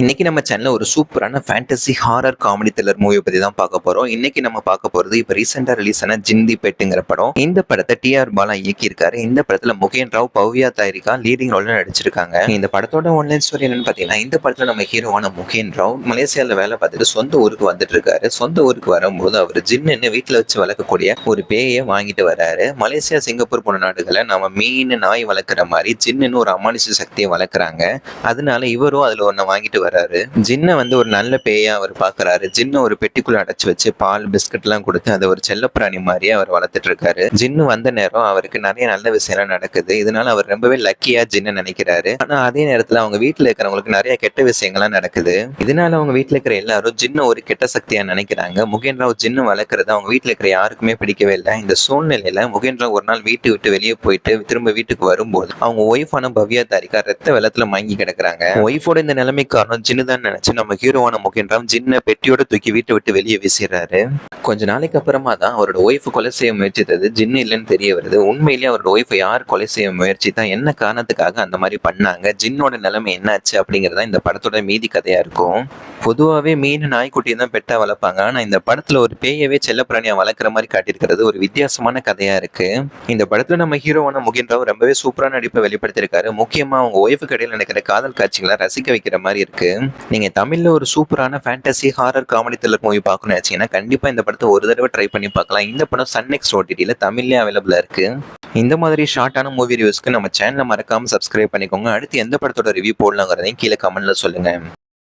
இன்னைக்கு நம்ம சேனல்ல ஒரு சூப்பரான fantasy horror comedy thriller movie பத்தி தான் பார்க்க போறோம். இன்னைக்கு நம்ம பார்க்க போறது இப்ப ரீசெண்டா ரிலீஸ் ஆன ஜிந்தி பெட்டுங்கிற படம். இந்த படத்தை டி.ஆர். பாலா இயக்கியிருக்காரு. இந்த படத்துல முகேன் ராவ், பவ்யா தாரிகா லீடிங் ரோல்ல நடிச்சிருக்காங்க. இந்த படத்தோட ஒன்லைன் ஸ்டோரி என்னன்னு பாத்தீங்கன்னா, இந்த படத்துல நம்ம ஹீரோவான முகேன் ராவ் மலேசியால வேலை பார்த்துட்டு சொந்த ஊருக்கு வந்துட்டு இருக்காரு. சொந்த ஊருக்கு வரும்போது அவர் ஜின்னு வீட்டுல வச்சு வளர்க்கக்கூடிய ஒரு பேயை வாங்கிட்டு வராரு. மலேசியா, சிங்கப்பூர் போன நாடுகளை நம்ம மீன், நாய் வளர்க்குற மாதிரி ஜின்னு ஒரு அமானுஷ சக்தியை வளர்க்குறாங்க. அதனால இவரும் அதுல ஒன்ன வாங்கிட்டு வராரு. ஜின்னை ஒரு நல்ல பேயா அவர் பாக்குறாரு. ஜின்னை ஒரு பெட்டிக்குள்ள அடைச்சு வச்சு பால், பிஸ்கட் எல்லாம் கொடுத்து அதை ஒரு செல்லப்பிராணி மாதிரியே அவர் வளர்த்துட்டு இருக்காரு. ஜின்னு வந்த நேரம் அவருக்கு நிறைய நல்ல விஷயம் நடக்குது. இதனால அவர் ரொம்பவே லக்கியா ஜின்னு நினைக்கிறாரு. ஆனா அதே நேரத்துல அவங்க வீட்டுல இருக்கிறவங்களுக்கு நிறைய கெட்ட விஷயங்கள்லாம் நடக்குது. இதனால அவங்க வீட்டுல இருக்கிற எல்லாரும் ஜின்னு ஒரு கெட்ட சக்தியா நினைக்கிறாங்க. முகேன் ராவ் ஜின்னு வளர்க்கறது அவங்க வீட்டுல இருக்கிற யாருக்குமே பிடிக்கவே இல்லை. இந்த சூழ்நிலையில முகேன் ராவ் ஒரு நாள் வீட்டு விட்டு வெளியே போயிட்டு திரும்ப வீட்டுக்கு வரும்போது அவங்க ஒய்ஃபான பவ்யா தாரிகா ரத்த வெள்ளத்துல மங்கி கிடக்குறாங்க. ஒய்ஃபோட இந்த நிலைமை காரணம் ஜின்னு தான் நினைச்சு நம்ம ஹீரோவான முகேன் ராவ் ஜின்னை பெட்டியோட தூக்கி வீட்டை விட்டு வெளியே வீசிடுறாரு. கொஞ்ச நாளைக்கு அப்புறமா தான் அவரோட ஒய்ஃப் கொலை செய்ய முயற்சித்தது ஜின்னு இல்லைன்னு தெரிய வருது. உண்மையிலேயே அவரோட ஒய்ஃப் யார் கொலை செய்ய முயற்சி தான், என்ன காரணத்துக்காக அந்த மாதிரி பண்ணாங்க, ஜின்னோட நிலைமை என்னாச்சு அப்படிங்கறத இந்த படத்தோட மீதி கதையா இருக்கும். பொதுவாகவே மீன், நாய்க்குட்டியை தான் பெட்டா வளர்ப்பாங்க. ஆனா இந்த படத்துல ஒரு பேயவே செல்லப்பிராணியா வளர்க்குற மாதிரி காட்டியிருக்கிறது ஒரு வித்தியாசமான கதையா இருக்கு. இந்த படத்துல நம்ம ஹீரோவான முகேன் ராவ் ரொம்பவே சூப்பரான நடிப்பை வெளிப்படுத்தியிருக்காரு. முக்கியமா அவங்க ஒய்ஃபுக்கு இடையில நடக்கிற காதல் காட்சிகளை ரசிக்க வைக்கிற மாதிரி இருக்கு. நீங்க தமிழ்ல ஒரு சூப்பரான fantasy horror comedy thriller movie பார்க்கணும்னு நினைச்சீங்கன்னா கண்டிப்பா இந்த படத்தை ஒரு தடவை ட்ரை பண்ணி பார்க்கலாம். இந்த படம் சன் நெக்ஸ்ட் ஓடிடில தமிழ்லயே அவைலபிளா இருக்கு. இந்த மாதிரி ஷார்ட்டான மூவி ரிவ்யூஸ்க்கு நம்ம சேனலை மறக்காம சப்ஸ்கிரைப் பண்ணிக்கோங்க. அடுத்து எந்த படத்தோட ரிவ்யூ போடலாங்கிறதையும் கீழே கமெண்ட்ல சொல்லுங்க.